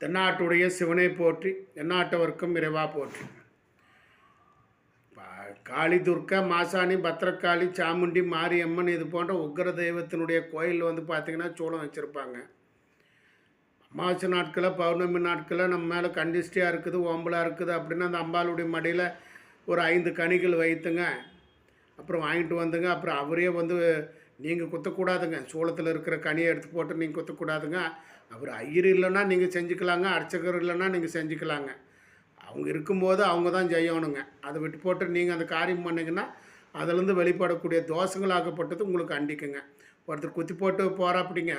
தென்னாட்டுடைய சிவனை போற்றி எந்நாட்டவர்க்கும் இறைவா போற்றி. காளி, துர்க்கா, மாசாணி, பத்திரகாளி, சாமுண்டி, மாரியம்மன் இது போன்ற உக்கிர தெய்வத்தினுடைய கோயில் பார்த்திங்கன்னா சூளம் வச்சுருப்பாங்க. அமாவாசை நாட்களில், பௌர்ணமி நாட்களில் நம்ம மேலே கண்டிஸ்டியாக இருக்குது, ஓம்பலாக இருக்குது அப்படின்னு அந்த அம்பாளுடைய மடியில் ஒரு 5 கனிகள் வைத்துங்க, அப்புறம் வாங்கிட்டு வந்துங்க. அப்புறம் அவரே நீங்கள் குத்தக்கூடாதுங்க, சூளத்தில் இருக்கிற கனியை எடுத்து போட்டு நீங்கள் குத்தக்கூடாதுங்க. அவர் ஐயர் இல்லைன்னா நீங்கள் செஞ்சுக்கலாங்க, அர்ச்சகர் இல்லைன்னா நீங்கள் செஞ்சுக்கலாங்க. அவங்க இருக்கும்போது அவங்க தான் செய்யணுங்க. அதை விட்டு போட்டு நீங்கள் அந்த காரியம் பண்ணிங்கன்னா அதிலேருந்து வெளிப்படக்கூடிய தோஷங்களாகப்பட்டது உங்களுக்கு அண்டிக்குங்க. ஒருத்தர் குத்தி போட்டு போகிறாப்பிடிங்க,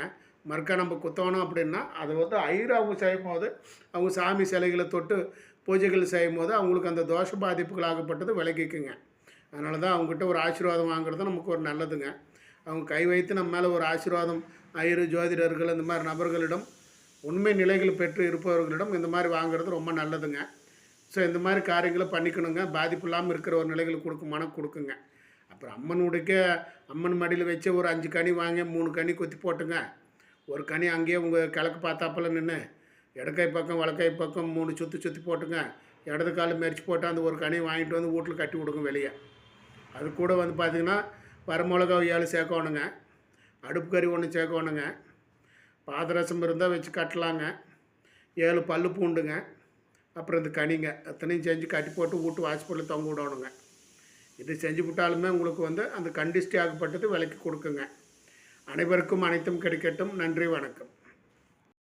மறுக்கா நம்ம குத்தணும் அப்படின்னா அதை ஐயர் அவங்க செய்யும் போது, அவங்க சாமி சிலைகளை தொட்டு பூஜைகள் செய்யும் போது அவங்களுக்கு அந்த தோஷ பாதிப்புகளாகப்பட்டது விலகிக்குங்க. அதனால தான் அவங்ககிட்ட ஒரு ஆசீர்வாதம் வாங்குறது நமக்கு ஒரு நல்லதுங்க. அவங்க கை வைத்து நம்ம மேலே ஒரு ஆசீர்வாதம், ஐயர், ஜோதிடர்கள் இந்த மாதிரி நபர்களிடம், உண்மை நிலைகள் பெற்று இருப்பவர்களிடம் இந்த மாதிரி வாங்குறது ரொம்ப நல்லதுங்க. ஸோ இந்த மாதிரி காரியங்களை பண்ணிக்கணுங்க. பாதிப்பு இல்லாமல் இருக்கிற ஒரு நிலைகள் கொடுக்குங்க. அப்புறம் அம்மன் மடியில் வச்சு ஒரு 5 கனி வாங்கி 3 கனி கொத்தி போட்டுங்க. ஒரு கனி அங்கேயே உங்கள் கிழக்கு பார்த்தாப்பில் நின்று இடக்கை பக்கம் வலக்கை பக்கம் 3 சுற்றி போட்டுங்க. இடது கால் மெரிச்சு போட்டு அந்த ஒரு கனி வாங்கிட்டு வந்து வீட்டில் கட்டி விடுங்க வெளியே. அது கூட பார்த்திங்கன்னா வரமிளகா 7 சேர்க்கணுங்க, அடுப்பு கறி 1 சேர்க்கணுங்க, பாதரசம் இருந்தால் வச்சு கட்டலாங்க, 7 பல்லு பூண்டுங்க, அப்புறம் இந்த கனிங்க அத்தனையும் செஞ்சு கட்டி போட்டு வீட்டு வாசப்படில் தொங்க விடணுங்க. இது செஞ்சு விட்டாலுமே உங்களுக்கு அந்த கண்டிஸ்டி ஆகப்பட்டது விலைக்கு கொடுக்குங்க. அனைவருக்கும் அனைத்தும் கிடைக்கட்டும். நன்றி, வணக்கம்.